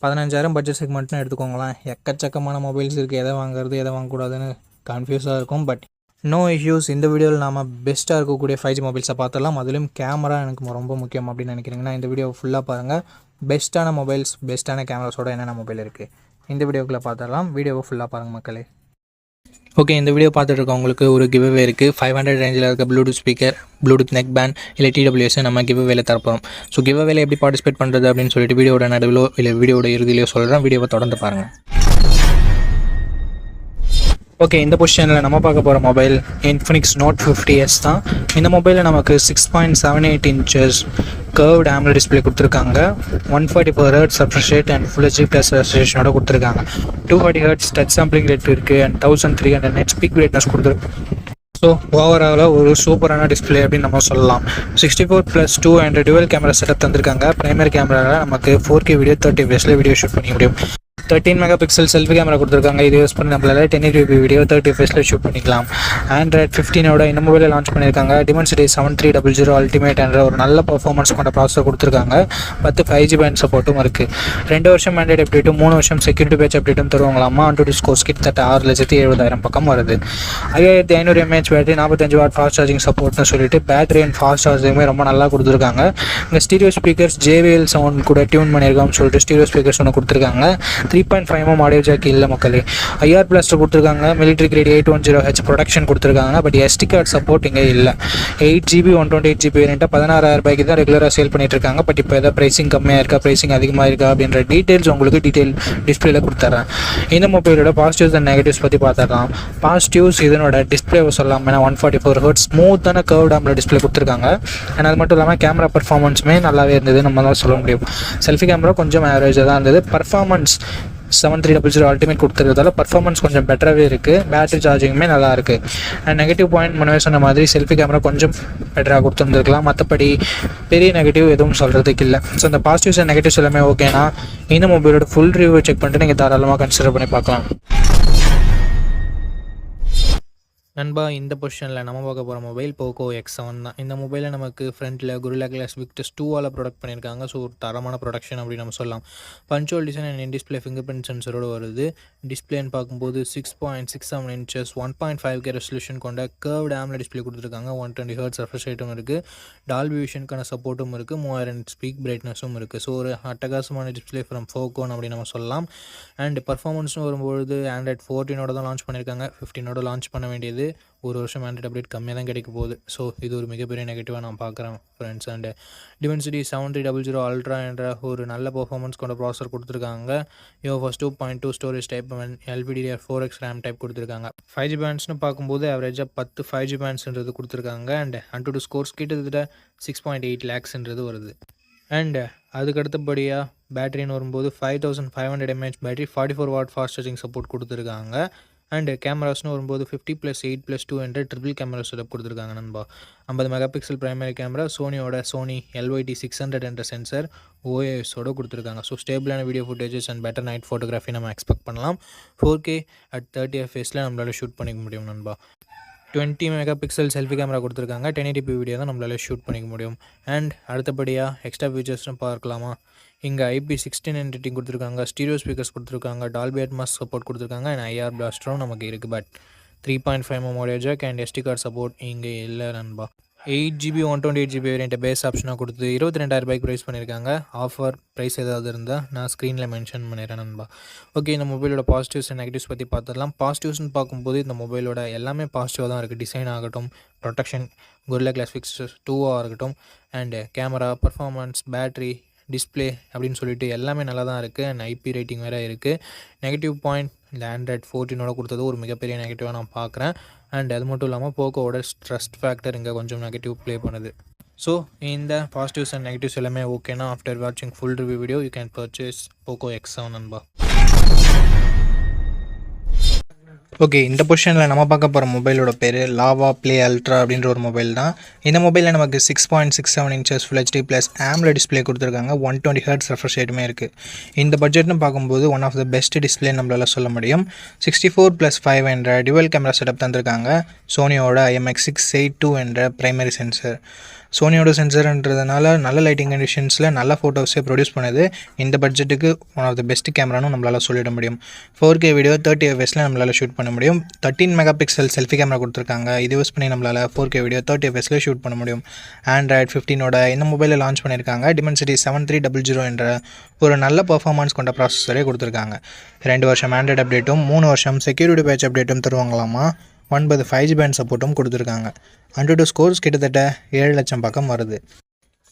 15,000 budget செக்மெண்ட்னு எடுத்துக்கோங்களேன். எக்கச்சக்கமான mobiles இருக்குது. எதை வாங்குறது எதை வாங்கக்கூடாதுன்னு கன்ஃபியூஸாக இருக்கும். But no issues. இந்த வீடியோவில் நாம் பெஸ்ட்டாக இருக்கக்கூடிய 5G மொபைல்ஸை பார்த்துடலாம். அதுலேயும் கேமரா எனக்கு ரொம்ப முக்கியம் அப்படின்னு நினைக்கிறீங்கன்னா இந்த வீடியோ ஃபுல்லாக பாருங்கள். பெஸ்ட்டான மொபைல்ஸ், பெஸ்ட்டான கேமராஸோட என்னென்ன மொபைல் இருக்குது இந்த வீடியோக்குள்ளே பார்த்துடலாம். வீடியோவை ஃபுல்லாக பாருங்கள் மக்களே. ஓகே, இந்த வீடியோ பார்த்துட்டு இருக்கவங்களுக்கு ஒரு கிவ்அவே இருக்குது. 500 ரேஞ்சில் இருக்க Bluetooth speaker, Bluetooth neck band இல்லை TWS நம்ம கிவ்அவேல தரப்போம். ஸோ கிவ்அவேல எப்படி பார்ட்டிசிபேட் பண்ணுறது அப்படின்னு சொல்லிட்டு வீடியோட நடுவிலோ இல்லை வீடியோட இறுதியிலையோ சொல்கிறேன். வீடியோவை தொடர்ந்து பாருங்கள். ஓகே, இந்த பொசிஷனில் நம்ம பார்க்க போகிற மொபைல் Infinix Note 50s தான். இந்த மொபைலில் நமக்கு 6.78 inches கர்வ்டு AMOLED டிஸ்பிளே கொடுத்துருக்காங்க. 144 Hz refresh rate and Full HD+ ரெசல்யூஷனோட கொடுத்துருக்காங்க. 240 Hz டச் சாம்பிளிங் ரேட் இருக்குது அண்ட் 1300 நெட் ஸ்பீக் பிரைட்னஸ் கொடுத்துருக்காங்க. ஸோ ஓவராலாக ஒரு சூப்பரான டிஸ்பிளே அப்படின்னு நம்ம சொல்லலாம். 64+2 அண்ட் டுவல் கேமரா செட்டப் தந்திருக்காங்க. பிரைமரி கேமராவில் நமக்கு 4K video 30 fps video shoot பண்ணிக்க முடியும். 13 மெகாபிக்சல் செல்ஃபி கேமரா கொடுத்துருக்காங்க. இது யூஸ் பண்ணி நம்மளால 1080p வீடியோ 30 fps ஷூட் பண்ணிக்கலாம். Android 15 இந்த மொபைலில் லான்ச் பண்ணியிருக்காங்க. Dimensity 7300 Ultimate என்ற ஒரு நல்ல பர்ஃபார்மன்ஸ் கொண்ட ப்ராசஸர் கொடுத்துருக்காங்க. 10 5G பேண்ட் சப்போர்ட்டும் இருக்குது. 2 வருஷம் ஆண்ட்ராய்ட் அப்டேட்டும் 3 வருஷம் செக்யூரிட்டி பேட்ச் அப்டேட்டும் தருவாங்களாமா. AnTuTu ஸ்கோர்ஸ் கிட்டத்தட்ட 6,70,000 பக்கம் வருது. 5500 mAh battery, 45 watt fast charging சப்போர்ட்னு சொல்லிட்டு பேட்டரி அண்ட் ஃபாஸ்ட் சார்ஜிங்குமே ரொம்ப நல்லா கொடுத்துருக்காங்க. இங்கே ஸ்டீரியோ ஸ்பீக்கர்ஸ் JBL சவுண்ட் கூட டியூன் பண்ணியிருக்கான்னு சொல்லிட்டு ஸ்டீரியோ ஸ்பீக்கர்ஸ் ஒன்று கொடுத்துருக்காங்க. 3.5mm ஆடியோ ஜாக் இல்லை மக்களே. IR பிளாஸ்டர் கொடுத்துருக்காங்க. மிலிட்ரி கிரேட் 810H ப்ரொடக்ஷன் கொடுத்துருக்காங்க. பட் SD கார்டு சப்போர்ட் இங்கே இல்லை. 8GB 128GB வேரியண்ட்டாக 16,000 ரூபாய்க்கு தான் ரெகுலராக சேல் பண்ணிட்டு இருக்காங்க. பட் இப்போ எதாவது ப்ரைஸிங் கம்மியாக இருக்கா, ப்ரைஸிங் அதிகமாக இருக்கா அப்படின்ற டீட்டெயில்ஸ் உங்களுக்கு டிஸ்பிளேல கொடுத்துட்றேன். இந்த மொபைலோட பாசிட்டிவ்ஸ் அண்ட் நெகட்டிவ்ஸ் பற்றி பார்த்துடலாம். பாசிட்டிவ்ஸ் இதனோட டிஸ்பிளேவை சொல்லலாம். ஏன்னா 144 Hz ஸ்மூத்தான கர்வ்டு AMOLED டிஸ்பிளே கொடுத்துருக்காங்க. அண்ட் அது மட்டும் இல்லாமல் கேமரா பர்ஃபார்மன்ஸுமே நல்லாவே இருந்தது நம்ம தான் சொல்ல முடியும். செல்ஃபி கேமரா கொஞ்சம் ஆவரேஜாக தான் இருந்தது. பர்ஃபார்மன்ஸ் 7300 Ultimate கொடுத்துருக்கிறதால பர்ஃபார்மன்ஸ் கொஞ்சம் பெட்டராகவே இருக்குது. பேட்டரி சார்ஜிங்குமே நல்லா இருக்குது. அண்ட் நெகட்டிவ் பாயிண்ட் முன்னே சொன்ன மாதிரி செல்ஃபி கேமரா கொஞ்சம் பெட்டராக கொடுத்துருந்துருக்கலாம். மற்றபடி பெரிய நெகட்டிவ் எதுவும் சொல்கிறதுக்கு இல்லை. ஸோ இந்த பாசிட்டிவ்ஸ் அண்ட் நெகட்டிவ்ஸ் எல்லாமே ஓகேனா இந்த மொபைலோட ஃபுல் ரிவ்யூ செக் பண்ணிட்டு நீங்கள் தாராளமாக கன்சிடர் பண்ணி பார்க்கலாம். நண்பா, இந்த பொசிஷனில் நம்ம பார்க்க போகிற மொபைல் Poco X7 தான். இந்த மொபைலில் நமக்கு ஃப்ரண்ட்டில் Gorilla Glass Victus 2 ப்ரொடக்ட் பண்ணியிருக்காங்க. ஸோ ஒரு தரமான ப்ரொடக்ஷன் அப்படின்னு நம்ம சொல்லலாம். Punch hole design and in display finger பிரிண்ட் சென்சரோடு வருது. டிஸ்பிளேன்னு பார்க்கும்போது 6.67 inches 1.5K ரெசல்யூஷன் கொண்ட கர்வ்டு AMOLED டிஸ்பிளே கொடுத்துருக்காங்க. 120 Hz refresh rateம் இருக்குது. டால்பி விஷனுக்கான சப்போர்ட்டும் இருக்குது. 3000 ஸ்பீக் பிரைட்னஸும் இருக்குது. ஸோ ஒரு அட்டகாசமான டிஸ்பிளே ஃப்ரம் Poco அப்படின்னு நம்ம சொல்லலாம். அண்ட் பர்ஃபார்மன்ஸ்னு வரும்பொழுது Android 14 தான் லான்ச் பண்ணியிருக்காங்க. 15 லான்ச் பண்ண வேண்டியது. ஒரு வருஷம் ஆண்ட்ராய்ட் அப்டேட் கம்மியாக தான் கிடைக்க போகுது. ஸோ இது ஒரு மிகப்பெரிய நெகட்டிவாக நான் பார்க்குறேன் ஃப்ரெண்ட்ஸ். அண்ட் Dimensity 7300 Ultra என்ற ஒரு நல்ல பர்ஃபார்மன்ஸ் கொண்ட ப்ராசஸர் கொடுத்துருக்காங்க. UFS 2.2 storage type and LPDDR4X RAM type கொடுத்துருக்காங்க. 5G பேண்ட்ஸ்னு பார்க்கும்போது ஆவரேஜாக 10 5G பேண்ட்ஸ்ன்றது கொடுத்துருக்காங்க. அண்ட் AnTuTu ஸ்கோர்ஸ் கிட்டத்தட்ட 6.8 lakhsன்றது வருது. அண்ட் அதுக்கு அடுத்தபடியாக பேட்டரின்னு வரும்போது 5500 mAh battery, 44 what fast charging support கொடுத்துருக்காங்க. அண்ட் கேமராஸ்னு வரும்போது 50+8+2 என்ற ட்ரிபிள் கேமரா செட்டப் கொடுத்துருக்காங்க நண்பா. 50 megapixel primary camera, Sony LYT600 என்ற சென்சர் OISோட கொடுத்துருக்காங்க. ஸோ ஸ்டேபிளான video footages and better night photography நம்ம எக்ஸ்பெக்ட் பண்ணலாம். 4K at 30 fps நம்மளால் ஷூட் பண்ணிக்க முடியும் நண்பா. 20 மெகாபிக்சல் செல்ஃபி கேமரா கொடுத்துருக்காங்க. 1080p வீடியோ தான் நம்மளால் ஷூட் பண்ணிக்க முடியும். அண்ட் அடுத்தபடியாக எக்ஸ்ட்ரா ஃபீச்சர்ஸ்னு பார்க்கலாமா. இங்கே IP16 எடிட்டிங் கொடுத்துருக்காங்க. ஸ்டீரியோ ஸ்பீக்கர்ஸ் கொடுத்துருக்காங்க. டால்பி அட்மாஸ் சப்போர்ட் கொடுத்துருக்காங்க. அண்ட் IR பிளாஸ்டரும் நமக்கு இருக்குது. But 3.5mm audio jack and SD card support இங்கே இல்லை நண்பா. 8GB 128GB வேரியண்ட்டை பேஸ் ஆப்ஷனாக கொடுத்து 22,000 ரூபாய்க்கு ப்ரைஸ் பண்ணியிருக்காங்க. ஆஃபர் ப்ரைஸ் ஏதாவது இருந்தால் நான் ஸ்க்ரீனில் மென்ஷன் பண்ணிடுறேன் நண்பா. ஓகே, இந்த மொபைலோட பாசிட்டிவ்ஸ் அண்ட் நெகட்டிவ்ஸ் பற்றி பார்த்துடலாம். பாசிட்டிவ்ஸ்னு பார்க்கும்போது இந்த மொபைலோட எல்லாமே பாசிட்டிவாக தான் இருக்குது. டிசைன் ஆகட்டும், ப்ரொடெக்ஷன், Gorilla Glass Victus 2 இருக்கட்டும், and camera, performance, battery, display அப்படின்னு சொல்லிட்டு எல்லாமே நல்லா தான் இருக்குது. அண்ட் IP ரேட்டிங் வேறு இருக்குது. நெகட்டிவ் பாயிண்ட் இந்த Android 14 கொடுத்தது ஒரு மிகப்பெரிய நெகட்டிவாக நான் பார்க்குறேன். அண்ட் அது மட்டும் இல்லாமல் போக்கோவோட ட்ரஸ்ட் ஃபேக்டர் இங்கே கொஞ்சம் நெகட்டிவ் ப்ளே பண்ணுது. ஸோ இந்த பாசிட்டிவ்ஸ் அண்ட் நெகட்டிவ்ஸ் எல்லாமே ஓகேனா ஆஃப்டர் வாட்சிங் full review video you can purchase Poco X7 நண்பா. ஓகே, இந்த பொசிஷனில் நம்ம பார்க்க போகிற மொபைலோட பேர் Lava Play Ultra அப்படின்ற ஒரு மொபைல் தான். இந்த மொபைலில் நமக்கு 6.67 inches Full HD+ AMOLED display கொடுத்துருக்காங்க. 120 Hz refresh rateமே இருக்குது. இந்த பட்ஜெட்னு பார்க்கும்போது one of the best display நம்மளால் சொல்ல முடியும். 64+5 என்ற டுவல் கேமரா செட்டப் தந்திருக்காங்க. சோனியோட IMX682 என்ற பிரைமரி சென்சர். சோனியோட சென்சர்ன்றதுனால நல்ல லைட்டிங் கண்டிஷன்ஸில் நல்ல ஃபோட்டோஸே ப்ரொடியூஸ் பண்ணுது. இந்த பட்ஜெட்டுக்கு ஒன் ஆஃப் த பெஸ்ட் கேமரானும் நம்மளால் சொல்லிட முடியும். 4K வீடியோ 30 fps நம்மளால் ஷூட் பண்ண முடியும். 13 மெகா பிக்சல் செல்ஃபி கேமரா கொடுத்துருக்காங்க. இது யூஸ் பண்ணி நம்மளால் 4K வீடியோ 30 fps ஷூட் பண்ண முடியும். Android 15ஓட இந்த மொபைலில் லான்ச் பண்ணியிருக்காங்க. Dimensity 7300 என்ற ஒரு நல்ல பர்ஃபார்மன்ஸ் கொண்ட ப்ராசஸரே கொடுத்துருக்காங்க. 2 வருஷம் ஆண்ட்ராய்டு அப்டேட்டும் 3 வருஷம் செக்யூரிட்டி பேட்ச் அப்டேட்டும் தருவாங்களாமா. 9 5G பேண்ட் சப்போர்ட்டும் கொடுத்துருக்காங்க. AnTuTu ஸ்கோர்ஸ் கிட்டத்தட்ட 7 லட்சம் பக்கம் வருது.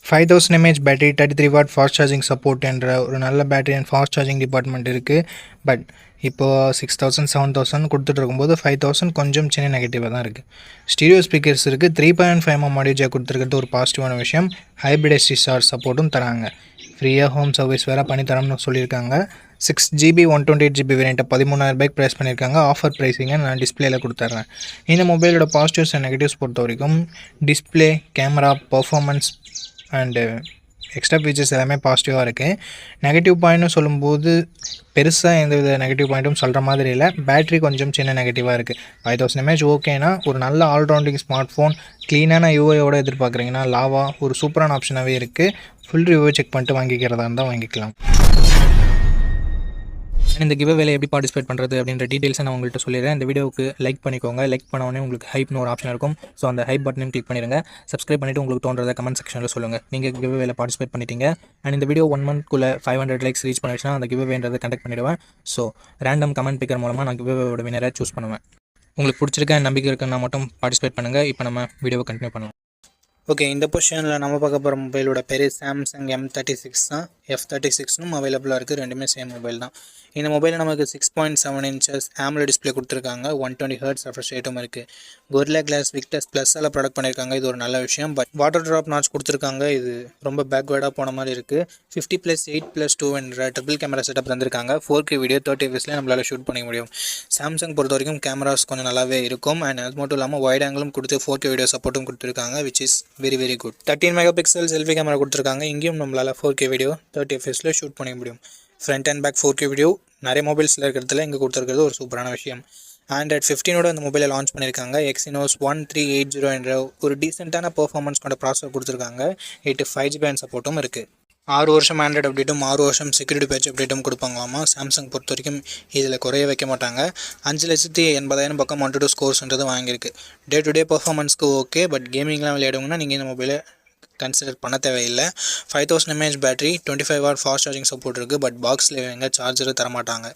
5000 mAh battery, 33 what fast charging support என்ற ஒரு நல்ல battery and fast charging department இருக்குது. பட் இப்போது 6000 7000 கொடுத்துட்டு இருக்கும்போது 5000 கொஞ்சம் சின்ன நெகட்டிவாக தான் இருக்குது. ஸ்டீரியோ ஸ்பீக்கர்ஸ் இருக்குது. 3.5mm ஆடியோ ஜாக் கொடுத்துருக்கிறது ஒரு பாசிட்டிவான விஷயம். ஹைப்ரிட் SD சப்போர்ட்டும் தராங்க. ஃப்ரீயாக ஹோம் சர்வீஸ் வேறு பண்ணி தரோம்னு சொல்லியிருக்காங்க. 6GB 128GB வேரியண்ட்டை 13,000 ரூபாய்க்கு ப்ரைஸ் பண்ணியிருக்காங்க. ஆஃபர் ப்ரைஸிங்கை நான் டிஸ்பிளேயில் கொடுத்துட்றேன். இந்த மொபைலோட பாசிட்டிவ்ஸ் அண்ட் நெகட்டிவ்ஸ் பொறுத்த வரைக்கும் display, camera, performance and extra features எல்லாமே பாசிட்டிவாக இருக்குது. நெகட்டிவ் பாயிண்ட்னு சொல்லும்போது பெருசாக எந்தவித நெகட்டிவ் பாயிண்ட்டும் சொல்கிற மாதிரி இல்லை. பேட்ரி கொஞ்சம் சின்ன நெகட்டிவாக இருக்குது. 5000 mAh ஓகேனா ஒரு நல்ல ஆல்ரவுண்டிங் ஸ்மார்ட் ஃபோன் க்ளீனான யூஐயோடு எதிர்பார்க்குறீங்கன்னா லாவா ஒரு சூப்பரான ஆப்ஷனாகவே இருக்குது. ஃபுல் ரிவ்யூ செக் பண்ணிட்டு வாங்கிக்கிறதா இருந்தால் வாங்கிக்கலாம். இந்த கிவ் அவேல எப்படி பார்ட்டிசிபேட் பண்ணுறது அப்படின்ற டீட்டெயில்ஸை நான் உங்கள்கிட்ட சொல்லிடுறேன். இந்த வீடியோவுக்கு லைக் பண்ணிக்கோங்க. லைக் பண்ண உடனே உங்களுக்கு ஹைப்னு ஒரு ஆப்ஷன் இருக்கும். ஸோ அந்த ஹைப் பட்டனையும் கிளிக் பண்ணிடுங்க. சப்ஸ்கிரைப் பண்ணிவிட்டு உங்களுக்கு தோன்றதை கமெண்ட் செக்ஷனில் சொல்லுங்கள். நீங்கள் கிவ் அவேல பார்ட்டிசிபேட் பண்ணிட்டீங்க. அண்ட் இந்த வீடியோ 1 monthக்குள்ளே 500 லைக்ஸ் ரீச் பண்ணிடுச்சுன்னா அந்த கிவ் அவேன்றதை கண்டக்ட் பண்ணிவிடுவேன். ஸோ ரேண்டம் கமெண்ட் பிக்கர் மூலமாக நான் கிவ் அவேவோட வினரை சூஸ் பண்ணுவேன். உங்களுக்கு பிடிச்சிருக்க நம்பிக்கை இருக்குன்னா மட்டும் பார்ட்டிசிபேட் பண்ணுங்கள். இப்போ நம்ம வீடியோவை கண்டினியூ பண்ணலாம். ஓகே, இந்த பொசிஷனில் நம்ம பார்க்க போகிற மொபைலோட பேர் சாம்சங் M36 தான். F36னும் அவைலபிளாக இருக்குது. ரெண்டுமே சேம் மொபைல் தான். இந்த மொபைலில் நமக்கு 6.7 inches AMOLED டிஸ்பிளே கொடுத்துருக்காங்க. 120 Hz ரெஃப்ரெஷ் ரேட்டும் இருக்குது. Gorilla Glass Victus Plus product பண்ணியிருக்காங்க. இது ஒரு நல்ல விஷயம். பட் வாட்டர் ட்ராப் நாட்ச் கொடுத்துருக்காங்க. இது ரொம்ப பேக்வேர்டாக போன மாதிரி இருக்குது. 50+8+2 என்ற ட்ரிபிள் கேமரா செட்டப் தந்திருக்காங்க. 4K வீடியோ 30 fps நம்மளால் ஷூட் பண்ண முடியும். சாம்சங் பொறுத்த வரைக்கும் கேமராஸ் கொஞ்சம் நல்லாவே இருக்கும். அண்ட் அது மட்டும் இல்லாமல் வைட் ஆங்கிளும் கொடுத்து 4K வீடியோ சப்போர்ட்டும் கொடுத்துருக்காங்க. Which is very good. 13 mega pixel selfie camera கொடுத்துருக்காங்க. இங்கேயும் நம்மளால் 4K வீடியோ 30 fps ஷூட் பண்ண முடியும். Front and back 4K video நிறைய மொபைல்ஸில் இருக்கிறதுல இங்கே கொடுத்துருக்கிறது ஒரு சூப்பரான விஷயம். Android 15ஓட இந்த மொபைலை லான்ச் பண்ணியிருக்காங்க. Exynos 1380 என்ற ஒரு டீசெண்டான பர்ஃபார்மன்ஸ் கொண்ட ப்ராசஸர் கொடுத்துருக்காங்க. 5G பேண்ட் சப்போர்ட்டும் இருக்குது. 6 வருஷம் ஆண்ட்ராய்டு அப்டேட்டும் 6 வருஷம் செக்யூரிட்டி பேட்ச் அப்டேட்டும் கொடுப்பாங்களாமா. சாம்சங் பொறுத்த வரைக்கும் இதில் குறைய வைக்க மாட்டாங்க. 5,80,000 பக்கம் AnTuTu ஸ்கோர்ஸ்ன்றது வாங்கியிருக்கு. டே டு டே பர்ஃபார்மன்ஸ்க்கு ஓகே. பட் கேமிங்லாம் விளையாடுங்கன்னா நீங்கள் இந்த மொபைலை கன்சிடர் பண்ண தேவையில்லை. 5000 mAh battery, 25 watt fast charging support இருக்குது. பட் பாக்ஸில் எங்கே சார்ஜர் தரமாட்டாங்க.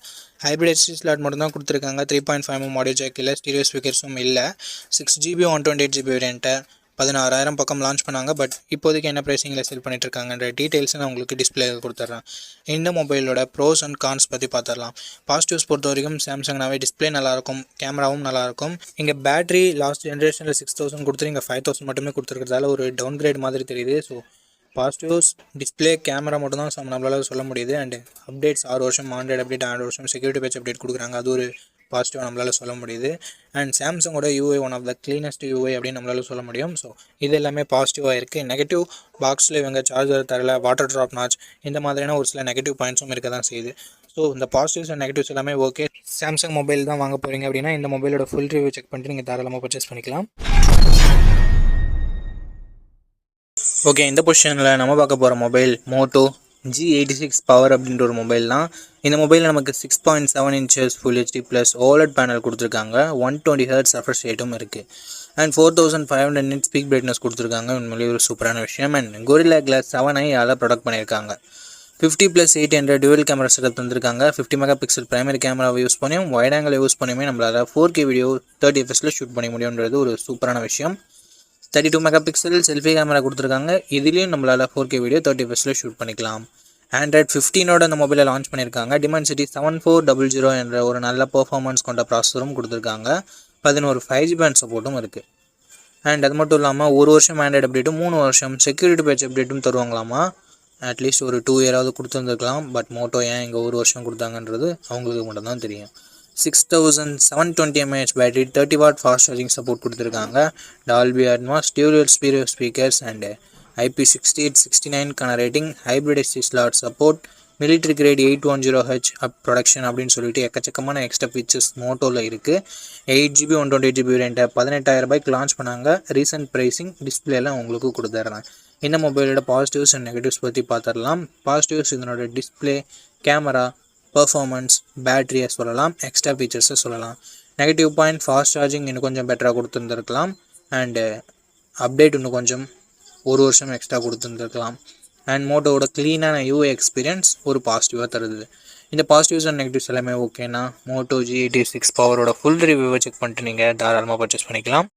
ஹைப்ரிட் SD மட்டும் தான் கொடுத்துருக்காங்க. 3.5mm ஆடியோ ஜாக் இல்லை. ஸ்டீரியோ ஸ்பீக்கர்ஸும் இல்லை. 6GB 128GB வேரியண்ட்டை 16,000 பக்கம் லான்ச் பண்ணாங்க. பட் இப்போதைக்கு என்ன ப்ரைஸிங்கில் செல் பண்ணிட்டுருக்காங்கன்ற டீட்டெயில்ஸை நான் உங்களுக்கு டிஸ்பிளேயில் கொடுத்துட்றேன். இந்த மொபைலோட ப்ரோஸ் அண்ட் கான்ஸ் பற்றி பார்த்துடலாம். பாசிட்டிவ்ஸ் பொறுத்த வரைக்கும் சாம்சங்னாவே டிஸ்பிளே நல்லாயிருக்கும், கேமராவும் நல்லாயிருக்கும். இங்கே பேட்டரி லாஸ்ட் ஜென்ரேஷனில் 6000 கொடுத்துட்டு இங்கே 5000 மட்டுமே கொடுத்துருக்கிறதால ஒரு டவுன் கிரேட் மாதிரி தெரியுது. ஸோ பாசிட்டிவ்ஸ் டிஸ்பிளே, கேமரா மட்டும் தான் நம்மளால் சொல்ல முடியுது. அண்ட் அப்டேட்ஸ் 6 வருஷம் ஆண்ட்ராய்டு அப்டேட், 6 வருஷம் செக்யூரிட்டி பேட்ச் அப்டேட் கொடுக்குறாங்க. அது ஒரு பாசிட்டிவாக நம்மளால் சொல்ல முடியுது. அண்ட் சாம்சங்கோட UI one of the cleanest UI அப்படின்னு நம்மளால் சொல்ல முடியும். ஸோ இது எல்லாமே பாசிட்டிவாக இருக்குது. நெகட்டிவ் பாக்ஸில் இவங்க சார்ஜர் தரல, வாட்டர் ட்ராப் நாட்ச், இந்த மாதிரியான ஒரு சில நெகட்டிவ் பாயிண்ட்ஸும் இருக்க தான் செய்யுது. ஸோ இந்த பாசிட்டிவ்ஸ் அண்ட் நெகட்டிவ்ஸ் எல்லாமே ஓகே. சாம்சங் மொபைல் தான் வாங்க போகிறீங்க அப்படின்னா இந்த மொபைலோட ஃபுல் ரிவ்யூ செக் பண்ணிட்டு நீங்கள் தாராளமாக பர்ச்சேஸ் பண்ணிக்கலாம். ஓகே, இந்த பொசிஷனில் நம்ம பார்க்க போகிற மொபைல் Moto G86 பவர் அப்படின்ற ஒரு மொபைல் தான். இந்த மொபைலில் நமக்கு 6.7 inches Full HD plus OLED panel கொடுத்துருக்காங்க. 120 Hz ரெஃப்ரெஷ் ரேட்டும் இருக்குது. அண்ட் 4500 nits பீக் பிரைட்னஸ் கொடுத்துருக்காங்க. உண்மையிலேயே ஒரு சூப்பரான விஷயம். And Gorilla Glass 7i product பண்ணியிருக்காங்க. 50+8 என்ற டுவல் கேமரா செட்டப் தந்திருக்காங்க. 50 மெகா பிக்சல் பிரைமரி கேமராவை யூஸ் பண்ணியும் வைட் ஆங்கிள் யூஸ் பண்ணியுமே நம்மளால் 4K வீடியோ 30 fps ஷூட் பண்ண முடியுன்றது ஒரு சூப்பரான விஷயம். 32 மெகா பிக்சல் செல்ஃபி கேமரா கொடுத்துருக்காங்க. இதுலேயும் நம்மளால் 4K வீடியோ 30 fps ஷூட் பண்ணிக்கலாம். Android 15ஓட இந்த மொபைலை லான்ச் பண்ணியிருக்காங்க. Dimensity 7400 என்ற ஒரு நல்ல பர்ஃபார்மன்ஸ் கொண்ட ப்ராசஸரும் கொடுத்துருக்காங்க. 11 5G பேண்ட் சப்போர்ட்டும் இருக்குது. அண்ட் அது மட்டும் இல்லாமல் 1 வருஷம் ஆண்ட்ராய்டு அப்டேட்டும் 3 வருஷம் செக்யூரிட்டி பேட்ச் அப்டேட்டும் தருவாங்களாமா. அட்லீஸ்ட் ஒரு 2 இயராவது கொடுத்துருந்துருக்கலாம். பட் மோட்டோ ஏன் இங்கே 1 வருஷம் கொடுத்தாங்கன்றது அவங்களுக்கு மட்டும்தான் தெரியும். 6720 mAh battery, 30 what fast charging support கொடுத்துருக்காங்க. Dolby Atmos dual stereo speakers and IP6869 rating, hybrid SD support, military great 810H production அப்படின்னு சொல்லிட்டு எக்கச்சக்கமான எக்ஸ்ட்ரா ஃபீச்சர்ஸ் மோட்டோவில் இருக்குது. 8GB 128GB வேரியண்ட்டை 18,000 ரூபாய்க்கு லான்ச் பண்ணாங்க. ரீசெண்ட் ப்ரைஸிங் டிஸ்பிளேலாம் உங்களுக்கு கொடுத்துட்றேன். இந்த மொபைலோட பாசிட்டிவ்ஸ் அண்ட் நெகட்டிவ்ஸ் பற்றி பார்த்துடலாம். பாசிட்டிவ்ஸ் இதனோட டிஸ்பிளே, கேமரா, பர்ஃபார்மன்ஸ், பேட்டரியை சொல்லலாம், எக்ஸ்ட்ரா ஃபீச்சர்ஸை சொல்லலாம். நெகட்டிவ் பாயிண்ட், ஃபாஸ்ட் சார்ஜிங் இன்னும் கொஞ்சம் பெட்டராக கொடுத்துருந்துருக்கலாம். அண்டு அப்டேட் இன்னும் கொஞ்சம் 1 வருஷம் எக்ஸ்ட்ரா கொடுத்துருந்துருக்கலாம். அண்ட் மோட்டோவோட க்ளீனான யூஐ எக்ஸ்பீரியன்ஸ் ஒரு பாசிட்டிவாக தருது. இந்த பாசிட்டிவ்ஸ் அண்ட் நெகட்டிவ்ஸ் எல்லாமே ஓகேனா மோட்டோ G86 பவரோட ஃபுல் ரிவ்யூவை செக் பண்ணிட்டு நீங்கள் தாராளமாக பர்ச்சேஸ் பண்ணிக்கலாம்.